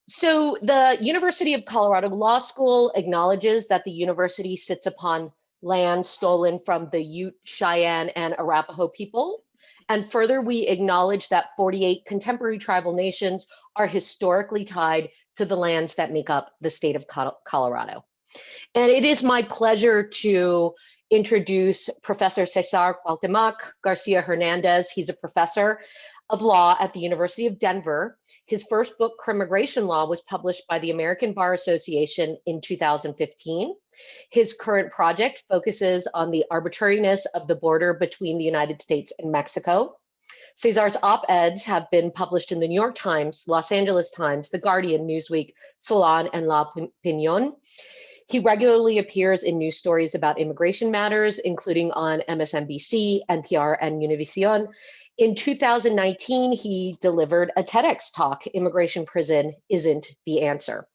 So the University of Colorado Law School acknowledges that the university sits upon land stolen from the Ute, Cheyenne, and Arapaho people. And further, we acknowledge that 48 contemporary tribal nations are historically tied to the lands that make up the state of Colorado. And it is my pleasure to introduce Professor César Cuauhtémoc García Hernández. He's a professor of law at the University of Denver. His first book, Crimmigration Law, was published by the American Bar Association in 2015. His current project focuses on the arbitrariness of the border between the United States and Mexico. Cesar's op-eds have been published in the New York Times, Los Angeles Times, The Guardian, Newsweek, Salon, and La Opinión. He regularly appears in news stories about immigration matters, including on MSNBC, NPR, and Univision. In 2019, he delivered a TEDx talk, Immigration Prison Isn't the Answer.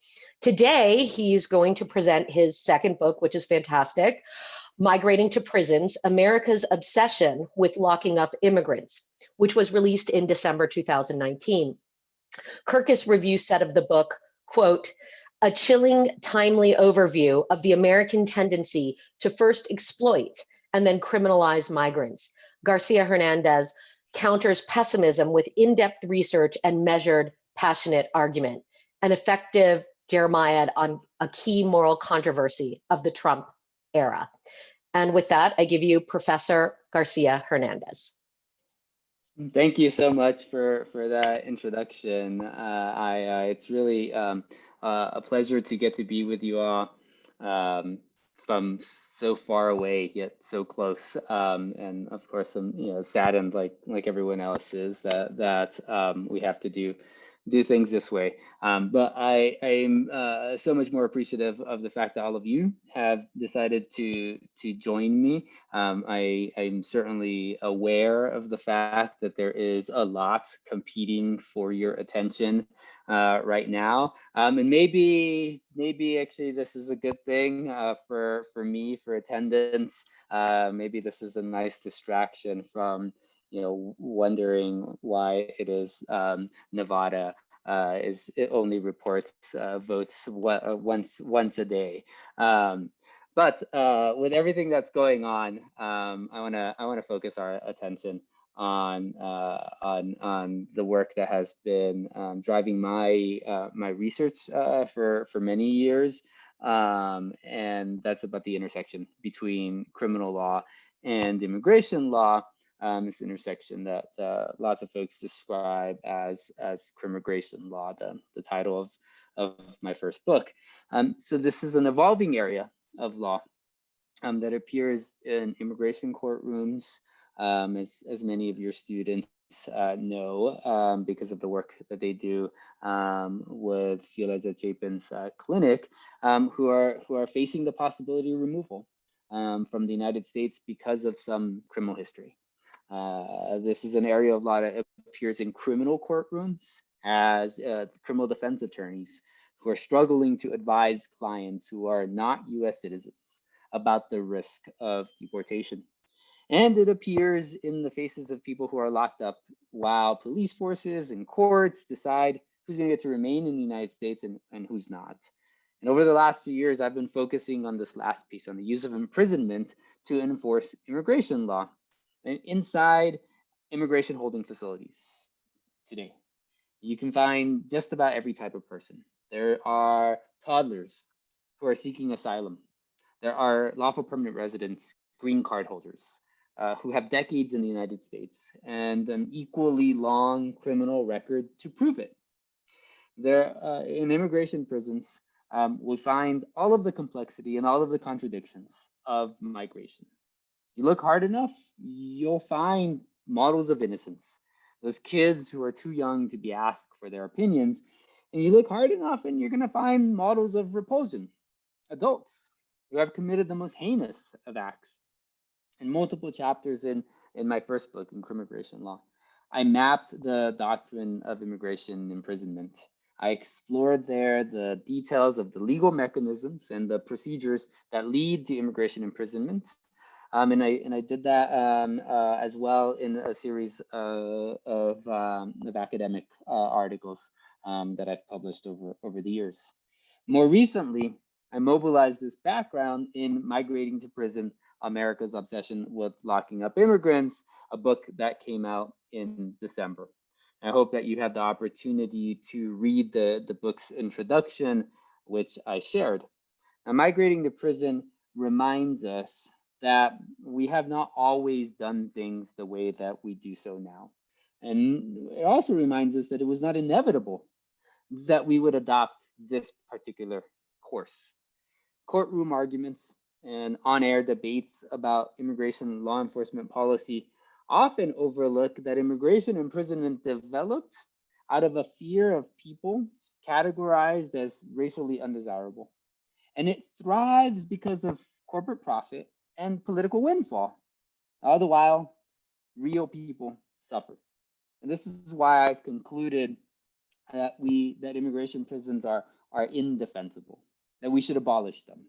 Today, he's going to present his second book, which is fantastic, Migrating to Prisons, America's Obsession with Locking Up Immigrants, which was released in December 2019. Kirkus Review said of the book, quote, a chilling, timely overview of the American tendency to first exploit and then criminalize migrants. Garcia Hernandez counters pessimism with in-depth research and measured, passionate argument, an effective Jeremiad on a key moral controversy of the Trump era. And with that, I give you Professor Garcia Hernandez. Thank you so much for that introduction. It's really a pleasure to get to be with you all from so far away yet so close, and of course I'm saddened like everyone else is that we have to do things this way. But I'm so much more appreciative of the fact that all of you have decided to join me. I'm certainly aware of the fact that there is a lot competing for your attention right now, and maybe actually this is a good thing for me, for attendance. Maybe this is a nice distraction from wondering why it is Nevada it only reports votes once a day. But with everything that's going on, I wanna focus our attention on the work that has been driving my my research for many years, and that's about the intersection between criminal law and immigration law. This intersection that lots of folks describe as crimmigration law, the title of my first book. So this is an evolving area of law that appears in immigration courtrooms, as many of your students know, because of the work that they do with Violeta Chapin's clinic, who are facing the possibility of removal from the United States because of some criminal history. This is an area of law that appears in criminal courtrooms as criminal defense attorneys who are struggling to advise clients who are not US citizens about the risk of deportation. And it appears in the faces of people who are locked up while police forces and courts decide who's going to get to remain in the United States and who's not. And over the last few years, I've been focusing on this last piece, on the use of imprisonment to enforce immigration law inside immigration holding facilities today. You can find just about every type of person. There are toddlers who are seeking asylum. There are lawful permanent residents, green card holders, who have decades in the United States and an equally long criminal record to prove it. There, in immigration prisons, we find all of the complexity and all of the contradictions of migration. You look hard enough, you'll find models of innocence, those kids who are too young to be asked for their opinions. And you look hard enough and you're going to find models of repulsion, adults who have committed the most heinous of acts. In multiple chapters in my first book, in Crimmigration Law, I mapped the doctrine of immigration imprisonment. I explored there the details of the legal mechanisms and the procedures that lead to immigration imprisonment. And I did that as well in a series of academic articles that I've published over the years. More recently, I mobilized this background in Migrating to Prison, America's Obsession with Locking Up Immigrants, a book that came out in December. I hope that you had the opportunity to read the book's introduction, which I shared. Now, Migrating to Prison reminds us that we have not always done things the way that we do so now. And it also reminds us that it was not inevitable that we would adopt this particular course. Courtroom arguments and on-air debates about immigration law enforcement policy often overlook that immigration imprisonment developed out of a fear of people categorized as racially undesirable. And it thrives because of corporate profit and political windfall. All the while, real people suffer. And this is why I've concluded that immigration prisons are indefensible, that we should abolish them.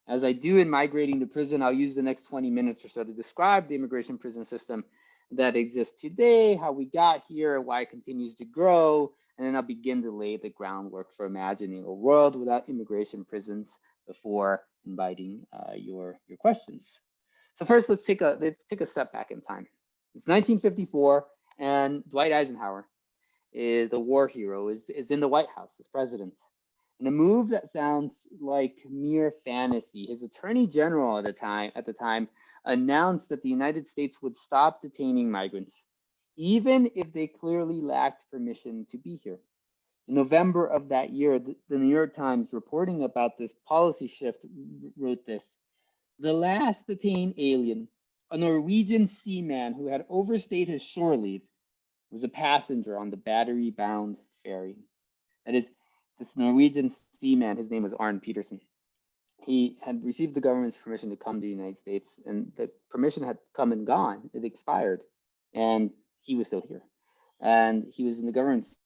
As I do in Migrating to Prison, I'll use the next 20 minutes or so to describe the immigration prison system that exists today, how we got here, why it continues to grow, and then I'll begin to lay the groundwork for imagining a world without immigration prisons before inviting your questions. So first, let's take a step back in time. It's 1954, and Dwight Eisenhower, is the war hero, is in the White House as president. In a move that sounds like mere fantasy, his attorney general at the time announced that the United States would stop detaining migrants, even if they clearly lacked permission to be here. In November of that year, the New York Times, reporting about this policy shift, wrote this: "The last detained alien, a Norwegian seaman who had overstayed his shore leave, was a passenger on the battery-bound ferry." That is, this Norwegian seaman, his name was Arne Peterson. He had received the government's permission to come to the United States, and the permission had come and gone. It expired, and he was still here. And he was in the government's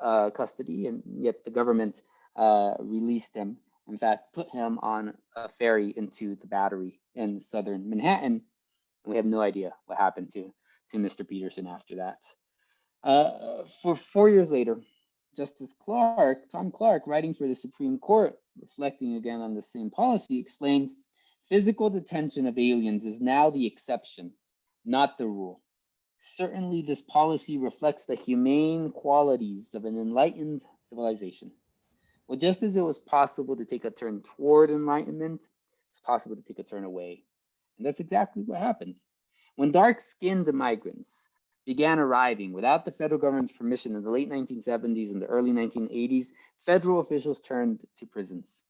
custody, and yet the government released him. In fact, put him on a ferry into the Battery in southern Manhattan. And we have no idea what happened to Mr. Peterson after that. For 4 years later, Justice Tom Clark, writing for the Supreme Court, reflecting again on the same policy, explained, "Physical detention of aliens is now the exception, not the rule. Certainly, this policy reflects the humane qualities of an enlightened civilization." Well, just as it was possible to take a turn toward enlightenment, it's possible to take a turn away. And that's exactly what happened. When dark-skinned migrants began arriving without the federal government's permission in the late 1970s and the early 1980s, federal officials turned to prisons.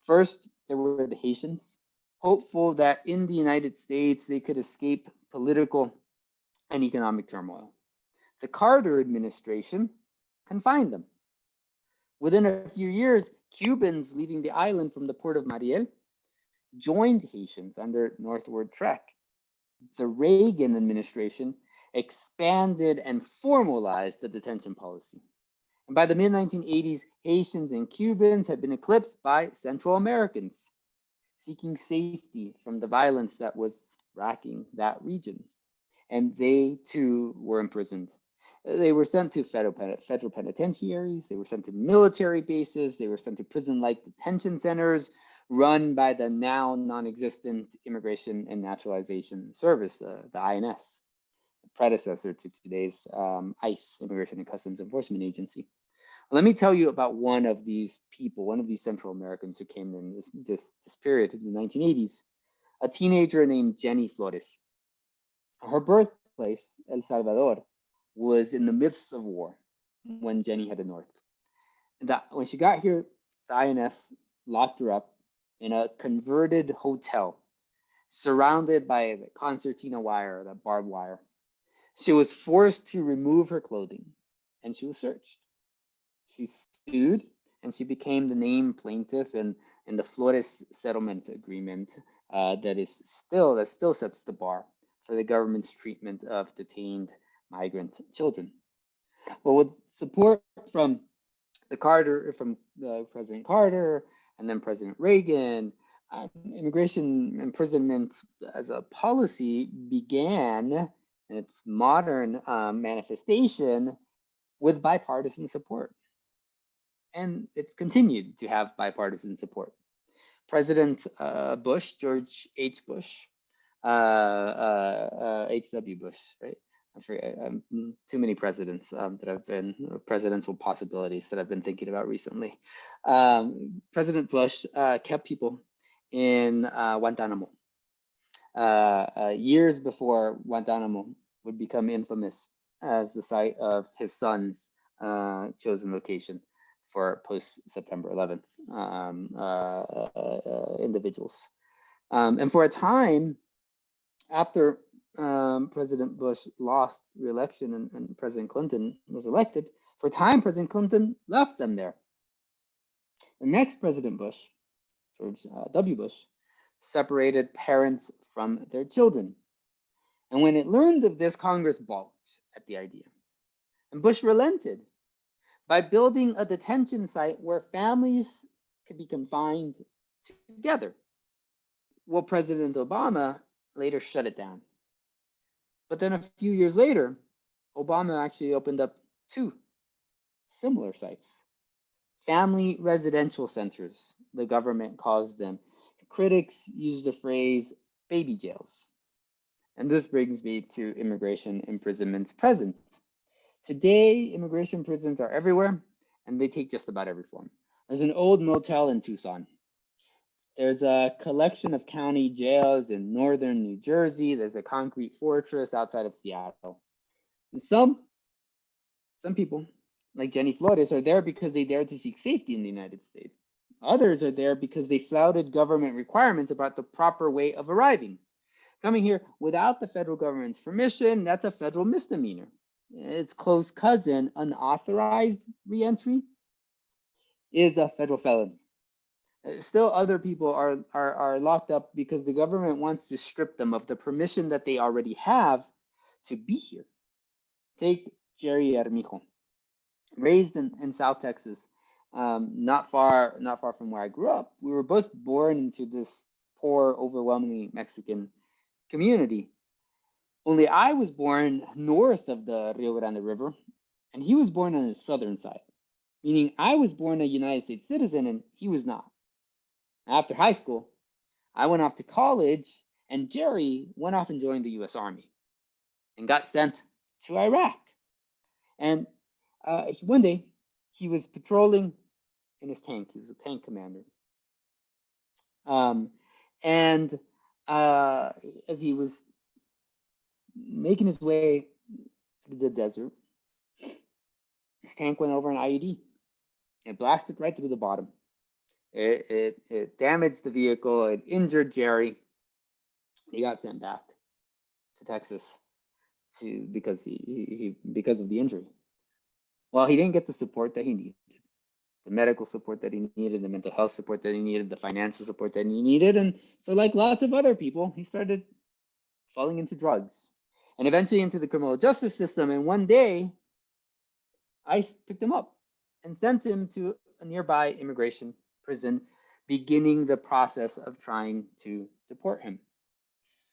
First, there were the Haitians, hopeful that in the United States they could escape political and economic turmoil. The Carter administration confined them. Within a few years, Cubans leaving the island from the port of Mariel joined Haitians on their northward trek. The Reagan administration expanded and formalized the detention policy. And by the mid-1980s, Haitians and Cubans had been eclipsed by Central Americans seeking safety from the violence that was racking that region. And they too were imprisoned. They were sent to federal penitentiaries, they were sent to military bases, they were sent to prison-like detention centers run by the now non-existent Immigration and Naturalization Service, the INS, the predecessor to today's ICE, Immigration and Customs Enforcement Agency. Let me tell you about one of these people, one of these Central Americans who came in this period in the 1980s, a teenager named Jenny Flores. Her birthplace, El Salvador, was in the midst of war when Jenny headed north. And when she got here, the INS locked her up in a converted hotel surrounded by the concertina wire, the barbed wire. She was forced to remove her clothing and she was searched. She sued and she became the named plaintiff in the Flores settlement agreement that still sets the bar for the government's treatment of detained migrant children. But with support from President Carter and then President Reagan, immigration imprisonment as a policy began in its modern manifestation with bipartisan support. and it's continued to have bipartisan support. President Bush, George H. Bush, H.W. Bush, right? I forget, too many presidents that have been presidential possibilities that I've been thinking about recently. President Bush kept people in Guantanamo years before Guantanamo would become infamous as the site of his son's chosen location for post-September 11th individuals. And for a time, after President Bush lost re-election and President Clinton was elected, for a time, President Clinton left them there. The next President Bush, George W. Bush, separated parents from their children. And when it learned of this, Congress balked at the idea. And Bush relented by building a detention site where families could be confined together. Well, President Obama later shut it down. But then a few years later, Obama actually opened up 2 similar sites. Family residential centers, the government calls them. Critics use the phrase baby jails. And this brings me to immigration imprisonments present. Today, immigration prisons are everywhere, and they take just about every form. There's an old motel in Tucson. There's a collection of county jails in northern New Jersey. There's a concrete fortress outside of Seattle. And some people, like Jenny Flores, are there because they dared to seek safety in the United States. Others are there because they flouted government requirements about the proper way of arriving. Coming here without the federal government's permission, that's a federal misdemeanor. Its close cousin, unauthorized reentry, is a federal felony. Still, other people are locked up because the government wants to strip them of the permission that they already have to be here. Take Jerry Armijo, raised in South Texas, not far from where I grew up. We were both born into this poor, overwhelmingly Mexican community. Only I was born north of the Rio Grande River, and he was born on the southern side, meaning I was born a United States citizen and he was not. After high school, I went off to college, and Jerry went off and joined the US Army and got sent to Iraq. And one day, he was patrolling in his tank. He was a tank commander. As he was making his way to the desert, his tank went over an IED. It blasted right through the bottom. It damaged the vehicle. It injured Jerry. He got sent back to Texas because of the injury. Well, he didn't get the support that he needed, the medical support that he needed, the mental health support that he needed, the financial support that he needed. And so, like lots of other people, he started falling into drugs and eventually into the criminal justice system. And one day, ICE picked him up and sent him to a nearby immigration prison, beginning the process of trying to deport him.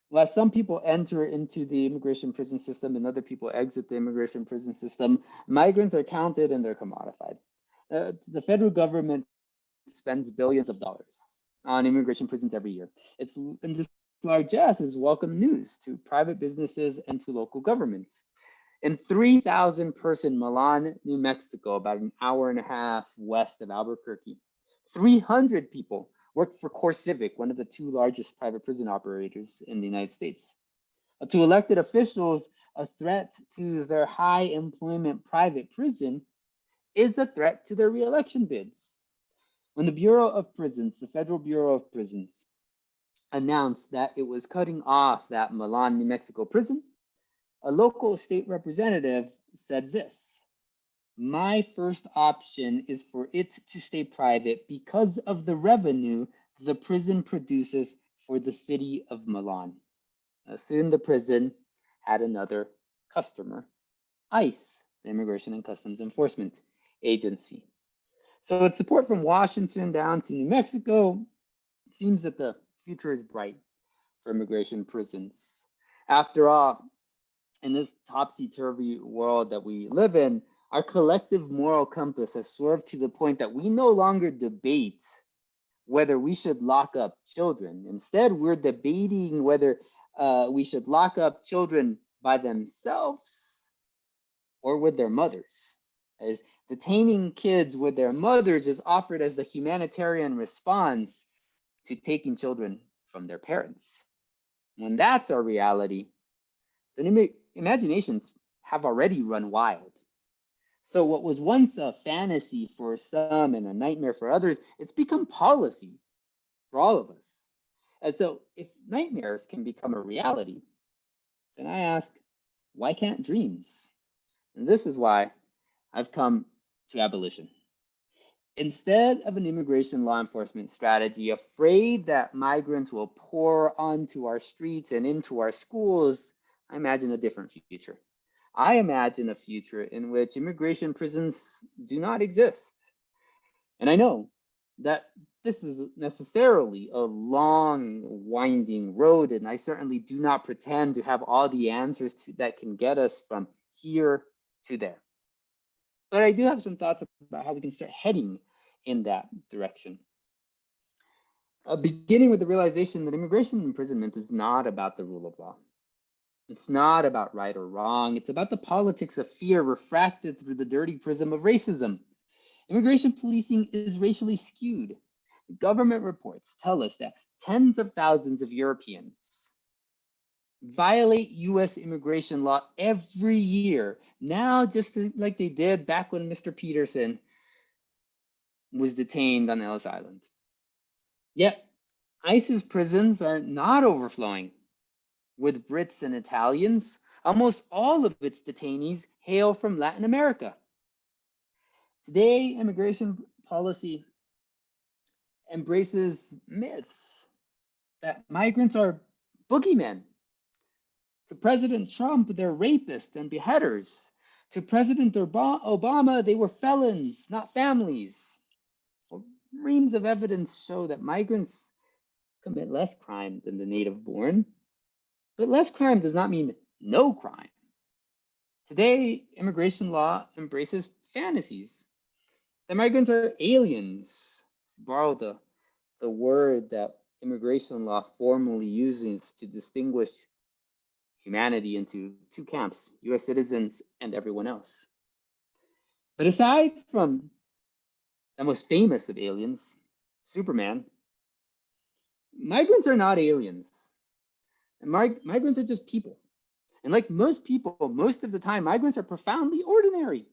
Well, as some people enter into the immigration prison system and other people exit the immigration prison system, migrants are counted and they're commodified. The federal government spends billions of dollars on immigration prisons every year. And this largesse is welcome news to private businesses and to local governments. In 3,000 person Milan, New Mexico, about an hour and a half west of Albuquerque, 300 people work for CoreCivic, one of the 2 largest private prison operators in the United States. To elected officials, a threat to their high employment private prison is a threat to their reelection bids. When the Bureau of Prisons, the Federal Bureau of Prisons, announced that it was cutting off that Milan, New Mexico prison, a local state representative said this: "My first option is for it to stay private because of the revenue the prison produces for the city of Milan." Soon the prison had another customer, ICE, the Immigration and Customs Enforcement Agency. So with support from Washington down to New Mexico, it seems that the future is bright for immigration prisons. After all, in this topsy-turvy world that we live in, Our collective moral compass has swerved to the point that we no longer debate whether we should lock up children. Instead, we're debating whether we should lock up children by themselves or with their mothers. As detaining kids with their mothers is offered as the humanitarian response to taking children from their parents. When that's our reality, then imaginations have already run wild. So what was once a fantasy for some and a nightmare for others, it's become policy for all of us. And so if nightmares can become a reality, then I ask, why can't dreams? And this is why I've come to abolition. Instead of an immigration law enforcement strategy, afraid that migrants will pour onto our streets and into our schools, I imagine a different future. I imagine a future in which immigration prisons do not exist. And I know that this is necessarily a long, winding road, and I certainly do not pretend to have all the answers that can get us from here to there. But I do have some thoughts about how we can start heading in that direction. Beginning with the realization that immigration imprisonment is not about the rule of law. It's not about right or wrong. It's about the politics of fear refracted through the dirty prism of racism. Immigration policing is racially skewed. Government reports tell us that tens of thousands of Europeans violate US immigration law every year, now just like they did back when Mr. Peterson was detained on Ellis Island. Yet, ICE's prisons are not overflowing with Brits and Italians. Almost all of its detainees hail from Latin America. Today, immigration policy embraces myths that migrants are boogeymen. To President Trump, they're rapists and beheaders. To President Obama, they were felons, not families. Well, reams of evidence show that migrants commit less crime than the native born, but less crime does not mean no crime. Today, immigration law embraces fantasies. The migrants are aliens, to borrow the word that immigration law formally uses to distinguish humanity into two camps, US citizens and everyone else. But aside from the most famous of aliens, Superman, migrants are not aliens. And migrants are just people. And like most people, most of the time, migrants are profoundly ordinary.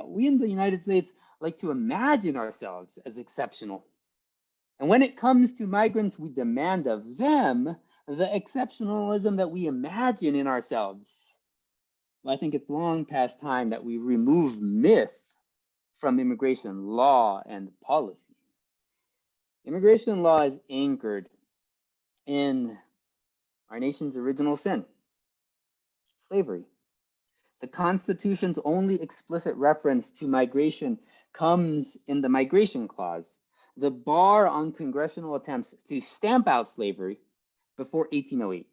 We in the United States like to imagine ourselves as exceptional. And when it comes to migrants, we demand of them the exceptionalism that we imagine in ourselves. Well, I think it's long past time that we remove myth from immigration law and policy. Immigration law is anchored in our nation's original sin, slavery. The Constitution's only explicit reference to migration comes in the Migration Clause, the bar on congressional attempts to stamp out slavery before 1808.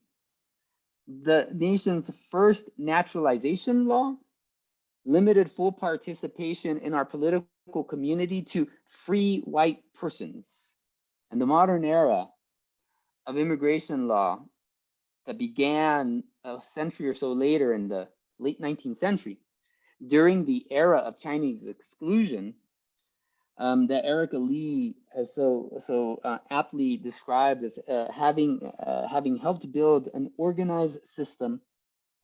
The nation's first naturalization law limited full participation in our political community to free white persons. And the modern era of immigration law that began a century or so later in the late 19th century, during the era of Chinese exclusion, that Erica Lee has so aptly described as having helped build an organized system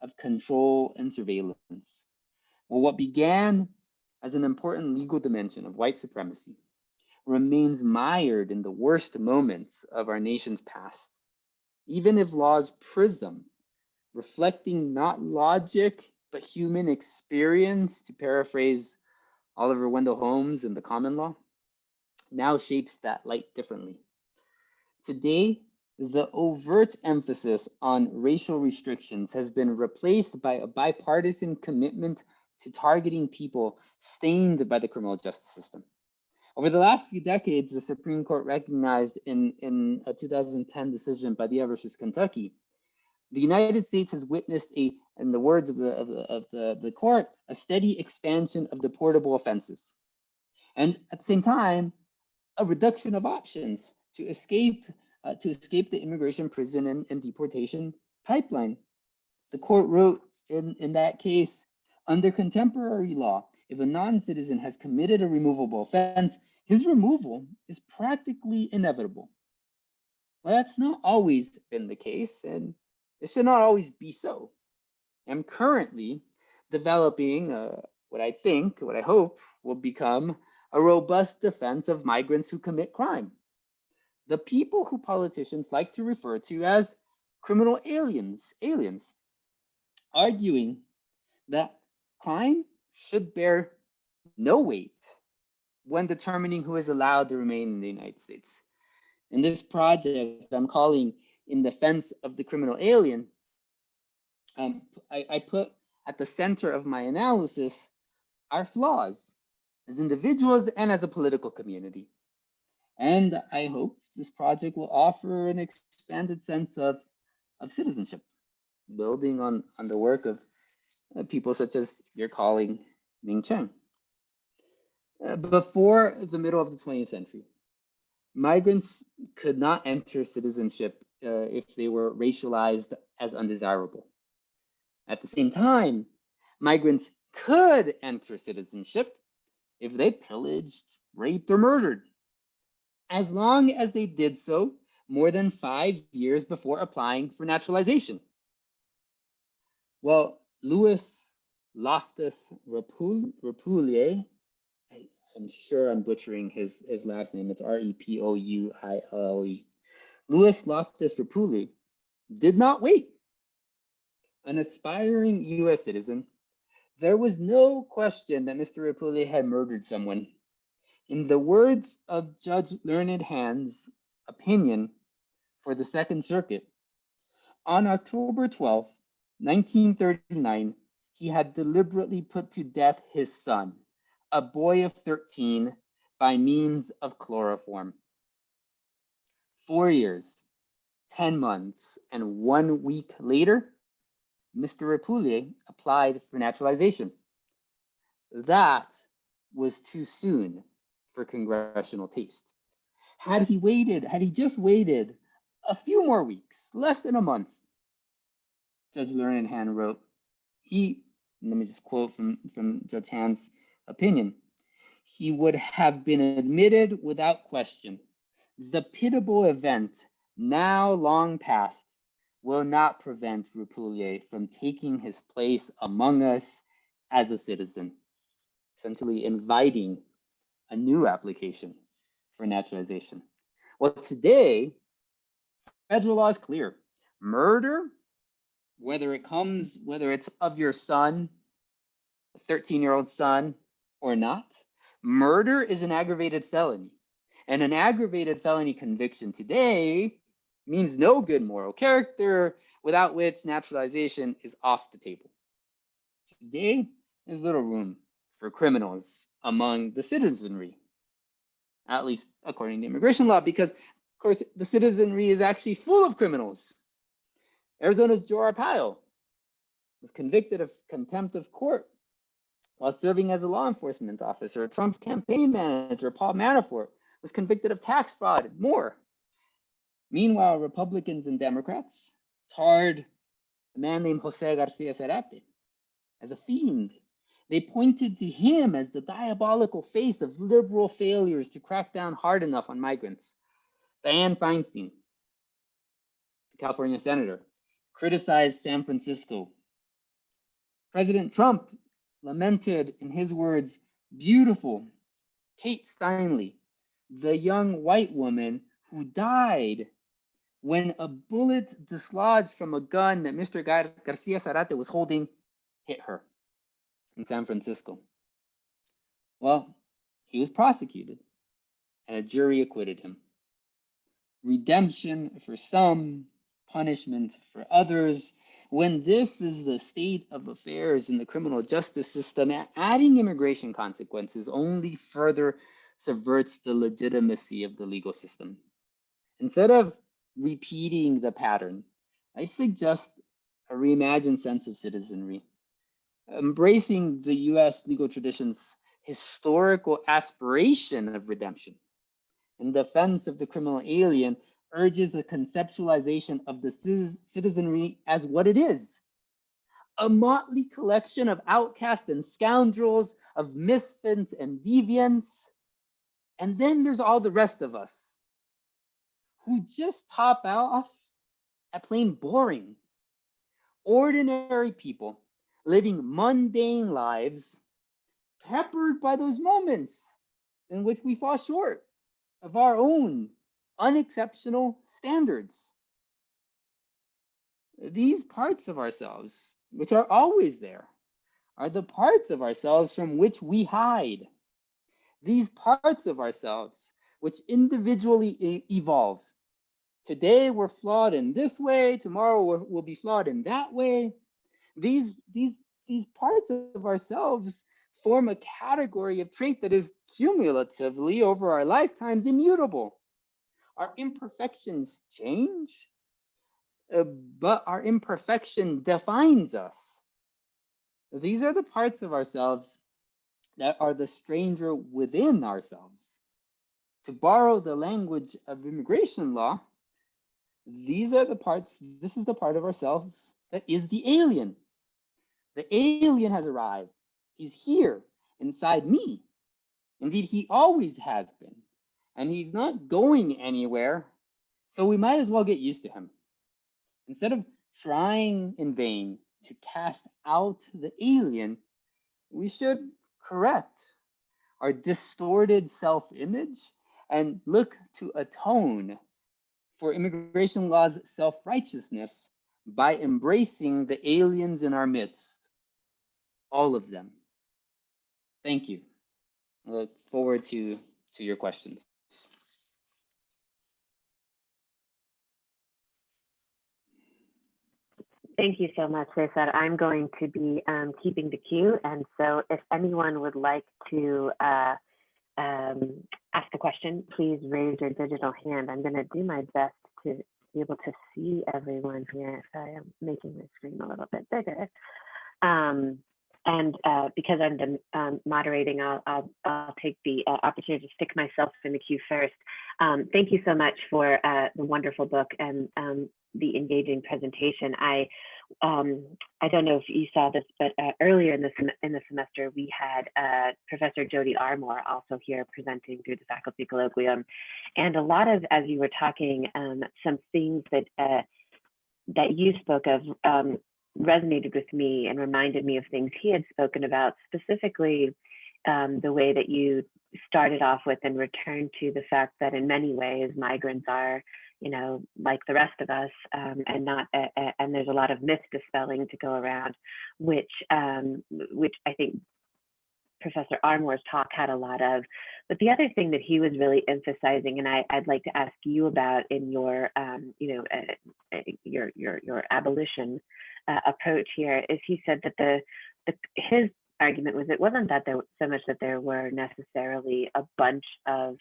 of control and surveillance. Well, what began as an important legal dimension of white supremacy remains mired in the worst moments of our nation's past. Even if law's prism, reflecting not logic, but human experience, to paraphrase Oliver Wendell Holmes in The Common Law, now shapes that light differently. Today, the overt emphasis on racial restrictions has been replaced by a bipartisan commitment to targeting people stained by the criminal justice system. Over the last few decades, the Supreme Court recognized in a 2010 decision by Dia versus Kentucky The United States has witnessed in the words of the court, a steady expansion of deportable offenses. And at the same time, a reduction of options to escape the immigration, prison, and deportation pipeline. The court wrote in that case, under contemporary law, if a non-citizen has committed a removable offense, his removal is practically inevitable. Well, that's not always been the case, and it should not always be so. I'm currently developing what I hope will become a robust defense of migrants who commit crime. The people who politicians like to refer to as criminal aliens, arguing that crime should bear no weight when determining who is allowed to remain in the United States. In this project I'm calling In Defense of the Criminal Alien, I put at the center of my analysis our flaws as individuals and as a political community. And I hope this project will offer an expanded sense of citizenship, building on the work of people such as your colleague, Ming Cheng. Before the middle of the 20th century, migrants could not enter citizenship if they were racialized as undesirable. At the same time, migrants could enter citizenship if they pillaged, raped, or murdered, as long as they did so more than 5 years before applying for naturalization. Well, Louis Loftus Repouille, I'm sure I'm butchering his last name, it's Repouille. Louis Loftus Repouille did not wait. An aspiring US citizen, there was no question that Mr. Repouille had murdered someone. In the words of Judge Learned Hand's opinion for the Second Circuit, on October 12, 1939, he had deliberately put to death his son, a boy of 13, by means of chloroform. 4 years, 10 months, and 1 week later, Mr. Repouille applied for naturalization. That was too soon for congressional taste. Had he just waited a few more weeks, less than a month, Judge Learned Hand wrote, let me just quote from Judge Hand's opinion, he would have been admitted without question. The pitiable event, now long past, will not prevent Repouille from taking his place among us as a citizen, essentially inviting a new application for naturalization. Well, today, federal law is clear. Murder, whether it's of your son, a 13-year-old son, or not, murder is an aggravated felony. And an aggravated felony conviction today means no good moral character, without which naturalization is off the table. Today, there's little room for criminals among the citizenry, at least according to immigration law, because, of course, the citizenry is actually full of criminals. Arizona's Joe Arpaio was convicted of contempt of court while serving as a law enforcement officer. Trump's campaign manager, Paul Manafort, was convicted of tax fraud and more. Meanwhile, Republicans and Democrats tarred a man named Jose Garcia Cerate as a fiend. They pointed to him as the diabolical face of liberal failures to crack down hard enough on migrants. Dianne Feinstein, the California senator, criticized San Francisco. President Trump lamented, in his words, beautiful Kate Steinle, the young white woman who died when a bullet dislodged from a gun that Mr. Garcia Cerate was holding hit her in San Francisco. Well, he was prosecuted and a jury acquitted him. Redemption for some, punishment for others. When this is the state of affairs in the criminal justice system, adding immigration consequences only further subverts the legitimacy of the legal system. Instead of repeating the pattern, I suggest a reimagined sense of citizenry, embracing the US legal tradition's historical aspiration of redemption. In defense of the criminal alien, urges a conceptualization of the citizenry as what it is, a motley collection of outcasts and scoundrels, of misfits and deviants. And then there's all the rest of us who just top off at plain boring, ordinary people living mundane lives, peppered by those moments in which we fall short of our own unexceptional standards. These parts of ourselves, which are always there, are the parts of ourselves from which we hide. These parts of ourselves, which individually evolve. Today we're flawed in this way, tomorrow we'll be flawed in that way. These parts of ourselves form a category of trait that is cumulatively over our lifetimes immutable. Our imperfections change, but our imperfection defines us. These are the parts of ourselves that are the stranger within ourselves. To borrow the language of immigration law, these are the parts, this is the part of ourselves that is the alien. The alien has arrived. He's here inside me. Indeed, he always has been. And he's not going anywhere, so we might as well get used to him. Instead of trying in vain to cast out the alien, we should correct our distorted self-image and look to atone for immigration law's self-righteousness by embracing the aliens in our midst, all of them. Thank you. I look forward to your questions. Thank you so much, Cesar. I'm going to be keeping the queue, and so if anyone would like to ask a question, please raise your digital hand. I'm going to do my best to be able to see everyone here. Sorry, I'm making my screen a little bit bigger. And because I'm the moderating, I'll take the opportunity to stick myself in the queue first. Thank you so much for the wonderful book and the engaging presentation. I don't know if you saw this, but earlier in the semester, we had Professor Jody Armour also here presenting through the faculty colloquium, and a lot of, as you were talking, some things that you spoke of resonated with me and reminded me of things he had spoken about, specifically the way that you started off with and returned to the fact that in many ways migrants are, like the rest of us, and not, and there's a lot of myth dispelling to go around, which I think Professor Armour's talk had a lot of. But the other thing that he was really emphasizing, and I'd like to ask you about in your, your abolition approach here, is he said that his argument was it wasn't that there so much that there were necessarily a bunch of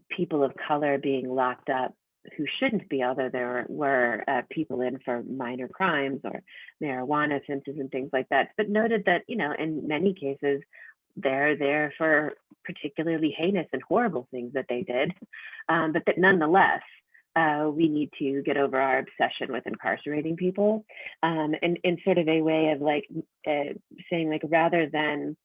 people of color being locked up who shouldn't be, although there were people in for minor crimes or marijuana offenses and things like that, but noted that, in many cases, they're there for particularly heinous and horrible things that they did, but that nonetheless, we need to get over our obsession with incarcerating people, and in sort of a way of like saying, like, rather than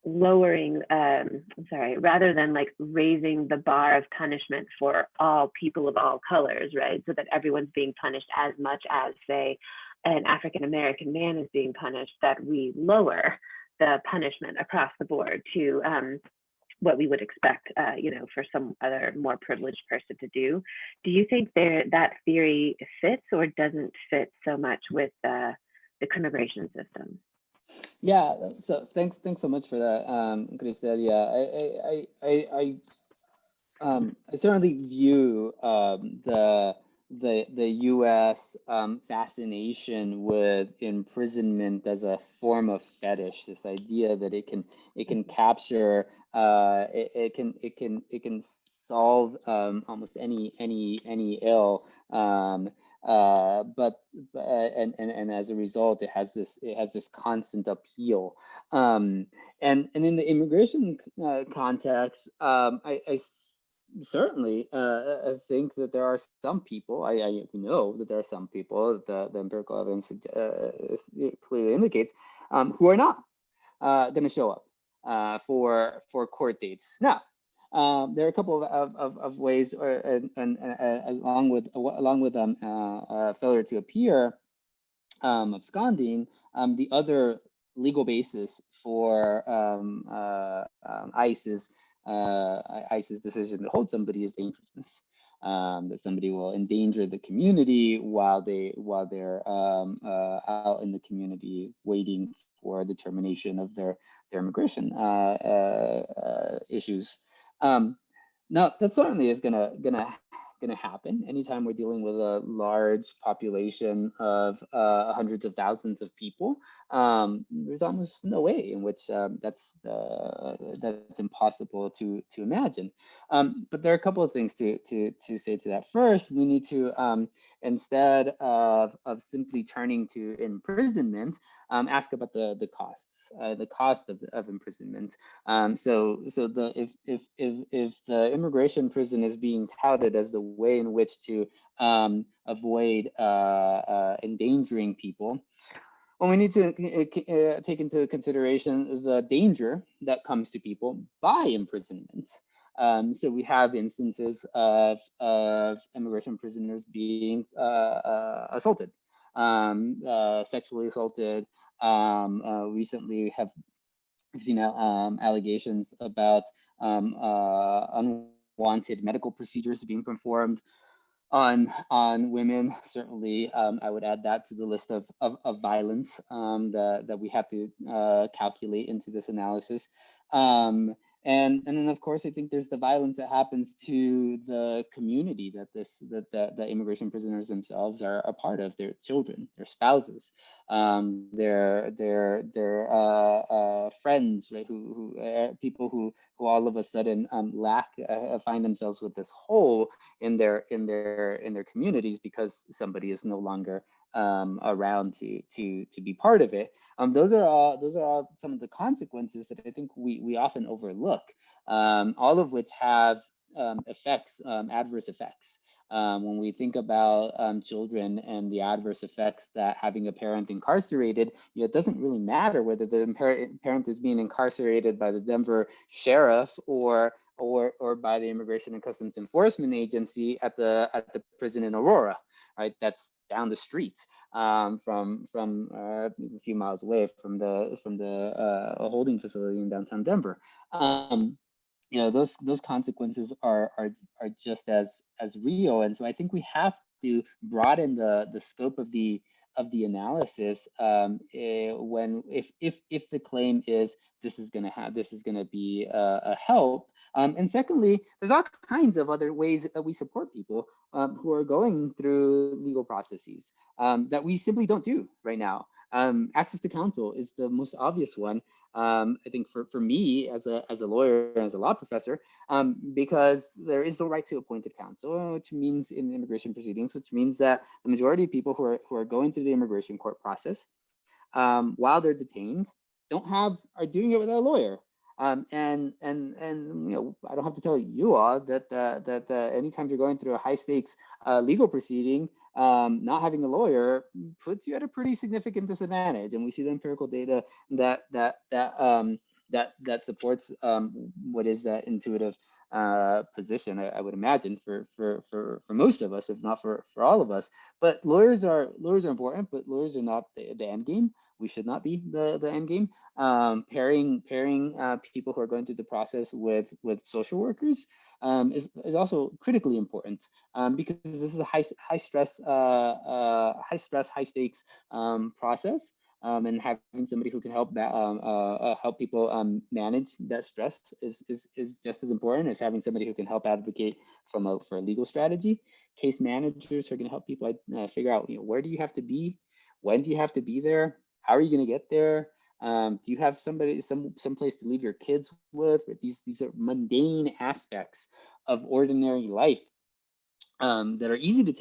lowering, rather than like raising the bar of punishment for all people of all colors, right? So that everyone's being punished as much as, say, an African-American man is being punished, that we lower the punishment across the board to what we would expect, for some other more privileged person to do. Do you think that theory fits or doesn't fit so much with the immigration system? Yeah, so thanks so much for that, Cristel. Yeah, I certainly view the U.S. Fascination with imprisonment as a form of fetish. This idea that it can capture, it can solve almost any ill. and as a result, it has this constant appeal. And in the immigration context, I certainly think that there are some people. I know that there are some people. The empirical evidence clearly indicates who are not going to show up for court dates. Now, there are a couple of ways, and along with failure to appear, absconding, the other legal basis for ICE's decision to hold somebody is dangerousness. That somebody will endanger the community while they're out in the community waiting for the termination of their immigration issues. Now, that certainly is gonna happen anytime we're dealing with a large population of hundreds of thousands of people. There's almost no way in which that's impossible to imagine. But there are a couple of things to say to that. First, we need to instead of simply turning to imprisonment, ask about the costs. The cost of imprisonment. So if the immigration prison is being touted as the way in which to avoid endangering people, well, we need to take into consideration the danger that comes to people by imprisonment. So we have instances of immigration prisoners being assaulted, sexually assaulted. Recently we've seen allegations about unwanted medical procedures being performed on women. Certainly, I would add that to the list of violence that we have to calculate into this analysis. And then, of course, I think there's the violence that happens to the community that the immigration prisoners themselves are a part of. Their children, their spouses, their friends, right? Who people who all of a sudden find themselves with this hole in their communities because somebody is no longer around to be part of it. Those are all some of the consequences that I think we often overlook, all of which have effects, adverse effects. When we think about children and the adverse effects that having a parent incarcerated, it doesn't really matter whether the parent is being incarcerated by the Denver sheriff or by the Immigration and Customs Enforcement Agency at the prison in Aurora, right? That's down the street from a few miles away from the holding facility in downtown Denver. Those consequences are just as real, and so I think we have to broaden the scope of the analysis if the claim is this is going to be a help. And secondly, there's all kinds of other ways that we support people who are going through legal processes that we simply don't do right now. Access to counsel is the most obvious one. I think for me as a lawyer and as a law professor, because there is no right to appointed counsel, which means in immigration proceedings, which means that the majority of people who are going through the immigration court process while they're detained are doing it without a lawyer. And I don't have to tell you all that anytime you're going through a high stakes legal proceeding, not having a lawyer puts you at a pretty significant disadvantage. And we see the empirical data that supports what is that intuitive position, I would imagine for most of us, if not for all of us. But lawyers are important, but lawyers are not the end game. We should not be the end game. Pairing people who are going through the process with social workers is also critically important because this is a high stress, high stakes process, and having somebody who can help people manage that stress is just as important as having somebody who can help advocate for a legal strategy. Case managers are going to help people figure out where do you have to be, when do you have to be there, how are you going to get there. Do you have some place to leave your kids with? These are mundane aspects of ordinary life that are easy to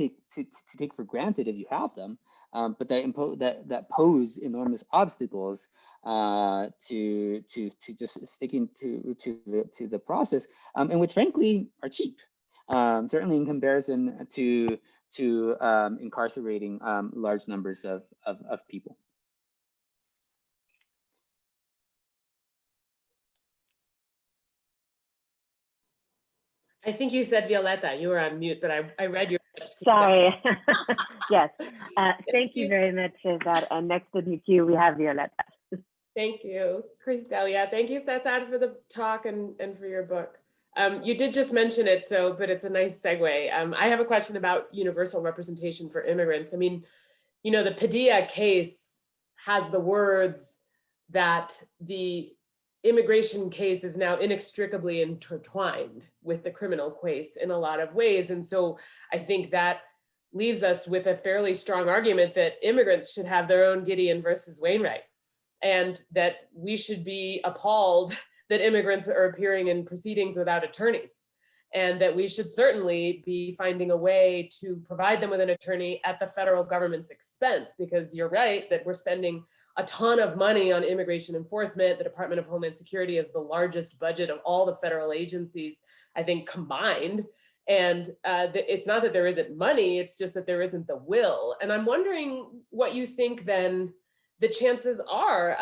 take for granted if you have them, but that pose enormous obstacles to just sticking to the process, and which frankly are cheap, certainly in comparison to incarcerating large numbers of people. I think you said Violeta. You were on mute, but I read your list. Sorry. Yes. Thank you very much, Cesar. And next in the queue, we have Violeta. Thank you, Cristelia. Thank you, Cesar, for the talk and for your book. You did just mention it, but it's a nice segue. I have a question about universal representation for immigrants. I mean, you know, the Padilla case has the words that the immigration case is now inextricably intertwined with the criminal case in a lot of ways. And so I think that leaves us with a fairly strong argument that immigrants should have their own Gideon versus Wainwright, and that we should be appalled that immigrants are appearing in proceedings without attorneys, and that we should certainly be finding a way to provide them with an attorney at the federal government's expense, because you're right that we're spending a ton of money on immigration enforcement. The Department of Homeland Security has the largest budget of all the federal agencies, I think, combined. And it's not that there isn't money, it's just that there isn't the will. And I'm wondering what you think then the chances are,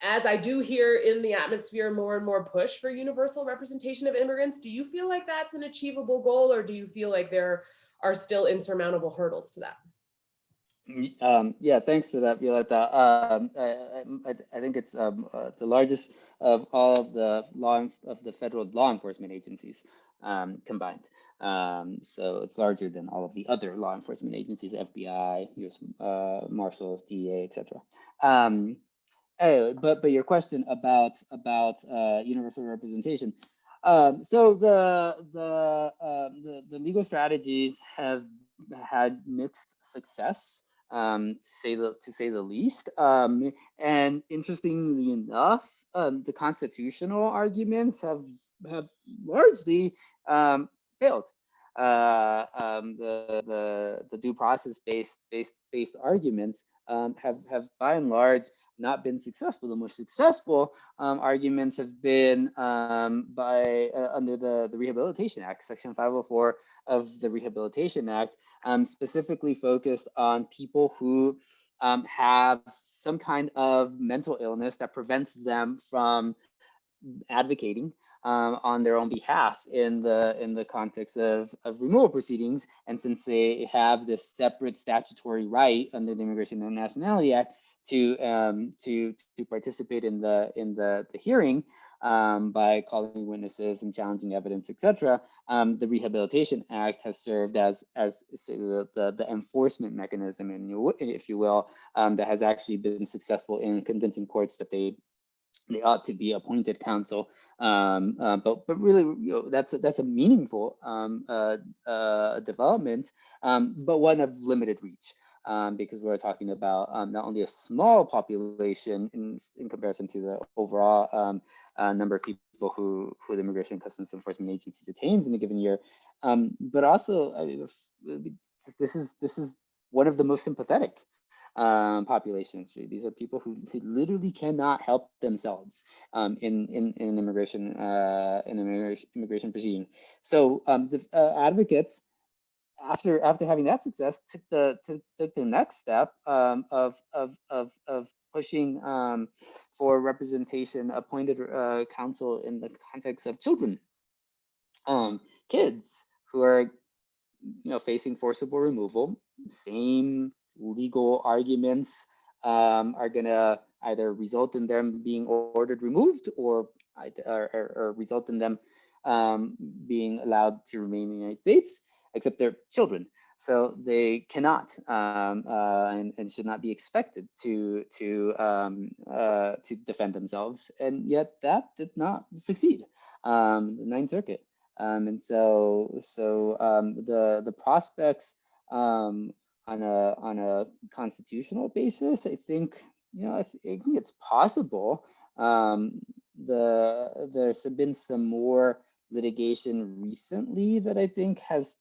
as I do hear in the atmosphere more and more push for universal representation of immigrants, do you feel like that's an achievable goal, or do you feel like there are still insurmountable hurdles to that? Yeah, thanks for that, Violeta. I think it's the largest of all of the federal law enforcement agencies combined. So it's larger than all of the other law enforcement agencies, FBI, U.S. Marshals, DEA, etc. But your question about universal representation. So the legal strategies have had mixed success, to say the least. And interestingly enough, the constitutional arguments have largely failed. The due process based arguments have by and large not been successful. The most successful arguments have been under the Rehabilitation Act, Section 504 of the Rehabilitation Act, specifically focused on people who have some kind of mental illness that prevents them from advocating on their own behalf in the context of removal proceedings. And since they have this separate statutory right under the Immigration and Nationality Act to participate in the hearing by calling witnesses and challenging evidence, etc., the Rehabilitation Act has served as the enforcement mechanism, if you will, that has actually been successful in convincing courts that they ought to be appointed counsel. But really, that's a meaningful development, but one of limited reach. Because we're talking about not only a small population in comparison to the overall number of people who the Immigration Customs Enforcement Agency detains in a given year, but also this is one of the most sympathetic populations. These are people who literally cannot help themselves in immigration proceeding. So the advocates, after having that success, took the next step of pushing for representation, appointed counsel in the context of children, kids who are facing forcible removal. Same legal arguments are gonna either result in them being ordered removed or result in them being allowed to remain in the United States, except they're children, so they cannot and should not be expected to defend themselves. And yet that did not succeed. The Ninth Circuit, and so the prospects on a constitutional basis, I think I think it's possible. There's been some more litigation recently that I think has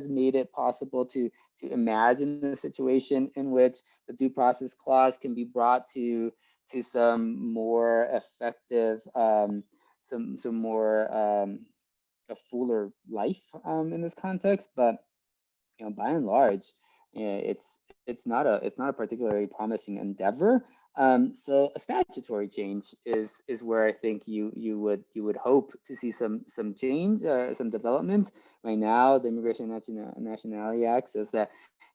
made it possible to imagine a situation in which the due process clause can be brought to some more effective, some more a fuller life in this context. But by and large, it's not a particularly promising endeavor. So a statutory change is where I think you would hope to see some change, some development. Right now, the Immigration Nationality Act says that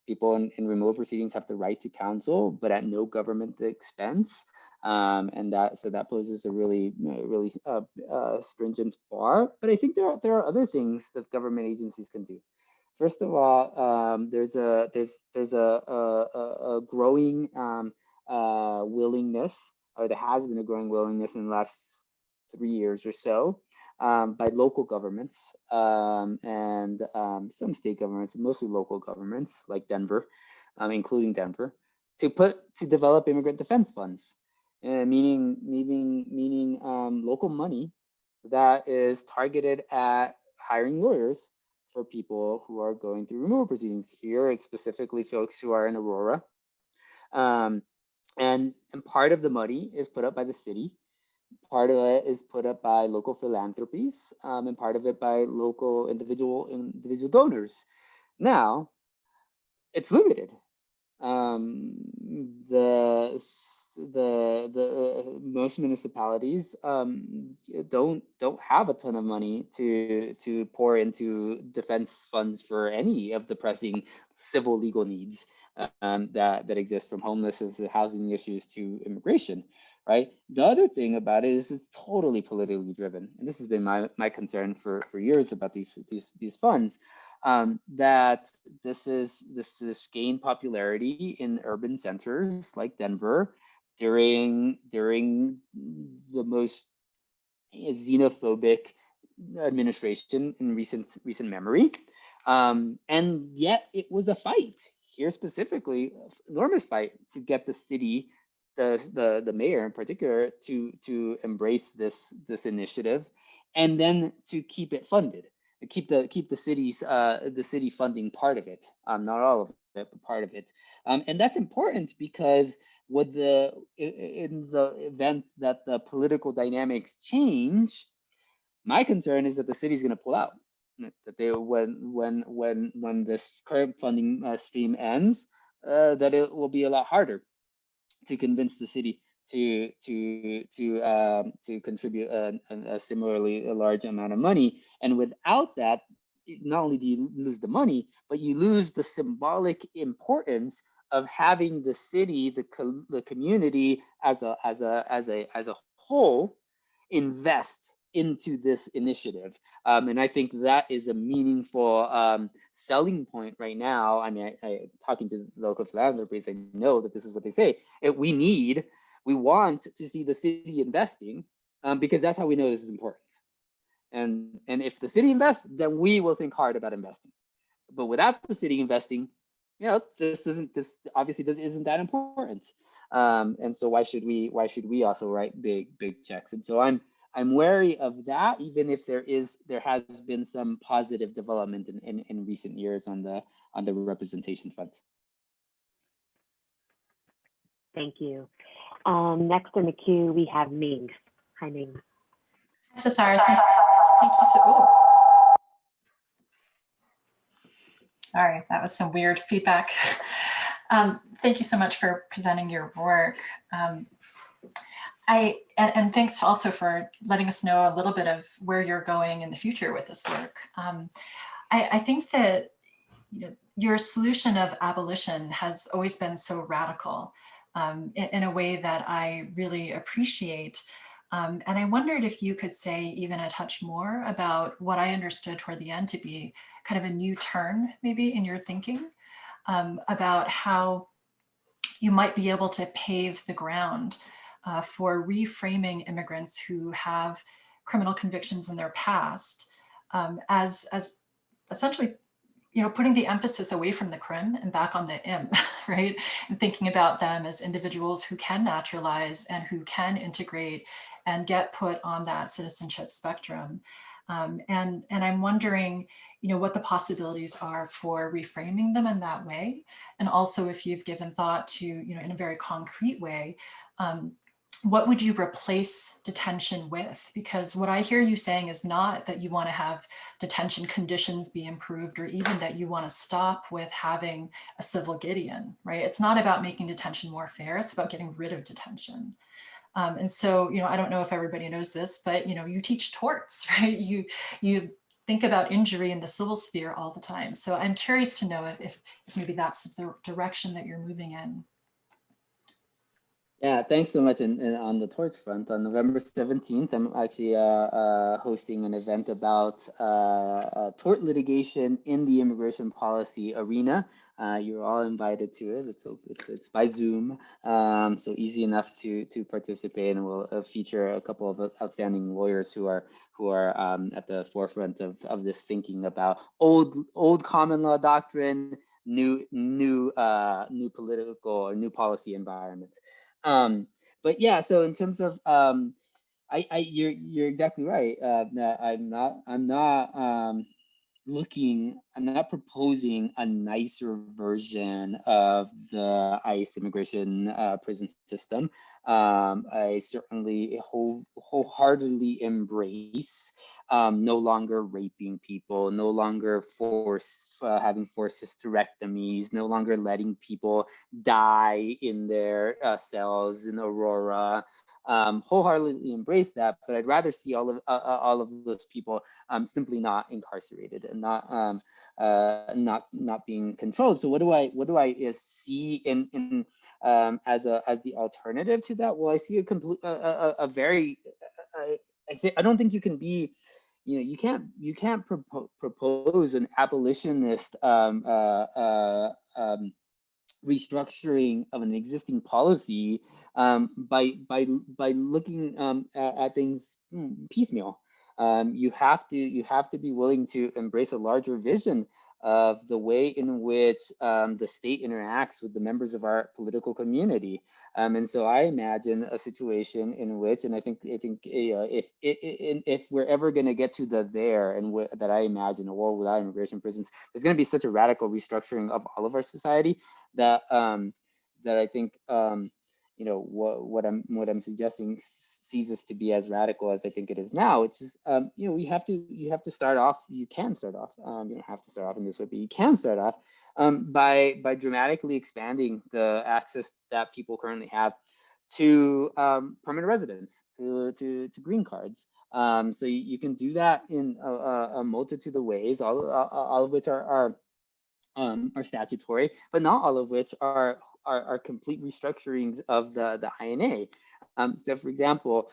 people in removal proceedings have the right to counsel, but at no government expense. And that poses a really stringent bar. But I think there are other things that government agencies can do. First of all, there's a growing willingness, or there has been a growing willingness in the last 3 years or so, by local governments and some state governments, mostly local governments like Denver, including Denver, to develop immigrant defense funds, meaning local money that is targeted at hiring lawyers for people who are going through removal proceedings. Here, it's specifically folks who are in Aurora. And part of the money is put up by the city. Part of it is put up by local philanthropies, and part of it by local individual donors. Now, it's limited. The most municipalities don't have a ton of money to pour into defense funds for any of the pressing civil legal needs that exist, from homelessness to housing issues to immigration, right? The other thing about it is it's totally politically driven, and this has been my concern for years about these funds. That this gained popularity in urban centers like Denver during the most xenophobic administration in recent memory, and yet it was a fight here, specifically enormous fight, to get the city, the mayor in particular, to embrace this initiative, and then to keep it funded, keep the city funding part of it, not all of it, but part of it, and that's important because in the event that the political dynamics change, my concern is that the city's going to pull out. That they, when this current funding stream ends, that it will be a lot harder to convince the city to contribute a similarly large amount of money. And without that, not only do you lose the money, but you lose the symbolic importance of having the city, the community as a whole invest into this initiative. And I think that is a meaningful selling point right now. I mean, I talking to the local philanthropies, I know that this is what they say. We want to see the city investing, because that's how we know this is important. And if the city invests, then we will think hard about investing. But without the city investing, this obviously isn't that important. And so why should we also write big checks? And so I'm wary of that, even if there has been some positive development in recent years on the representation funds. Thank you. Next in the queue, we have Ming. Hi, Ming. Hi, Cesar. Thank you so. Sorry, that was some weird feedback. Thank you so much for presenting your work. And thanks also for letting us know a little bit of where you're going in the future with this work. I think that your solution of abolition has always been so radical in a way that I really appreciate. And I wondered if you could say even a touch more about what I understood toward the end to be kind of a new turn maybe in your thinking about how you might be able to pave the ground for reframing immigrants who have criminal convictions in their past as essentially putting the emphasis away from the crim and back on the im, right? And thinking about them as individuals who can naturalize and who can integrate and get put on that citizenship spectrum. And I'm wondering, what the possibilities are for reframing them in that way. And also if you've given thought to, in a very concrete way, what would you replace detention with? Because what I hear you saying is not that you want to have detention conditions be improved, or even that you want to stop with having a civil Gideon, right? It's not about making detention more fair. It's about getting rid of detention. And so, I don't know if everybody knows this, but, you teach torts, right? You think about injury in the civil sphere all the time. So I'm curious to know if maybe that's the direction that you're moving in. Yeah, thanks so much. And on the torch front, on November 17th, I'm actually hosting an event about tort litigation in the immigration policy arena. You're all invited to it. It's by Zoom, so easy enough to participate, and we'll feature a couple of outstanding lawyers who are at the forefront of this thinking about old common law doctrine, new political or new policy environments. But yeah, so in terms of you're exactly right. I'm not proposing a nicer version of the ICE immigration prison system. I certainly wholeheartedly embrace no longer raping people, no longer having forced hysterectomies, no longer letting people die in their cells in Aurora. Wholeheartedly embrace that, but I'd rather see all of those people simply not incarcerated and not being controlled. So what do I see in as the alternative to that? Well, I see a very I don't think you can be, you can't propose an abolitionist restructuring of an existing policy by looking at things piecemeal. You have to be willing to embrace a larger vision of the way in which the state interacts with the members of our political community. And so I imagine a situation in which, and I think if we're ever going to get to that I imagine a world without immigration prisons, there's going to be such a radical restructuring of all of our society that I think what I'm suggesting sees us to be as radical as I think it is now. It's just you have to start off. You can start off. You don't have to start off in this way, but you can start off by dramatically expanding the access that people currently have to permanent residence, to green cards. So you can do that in a multitude of ways, all of which are statutory, but not all of which are complete restructurings of the INA. So, for example,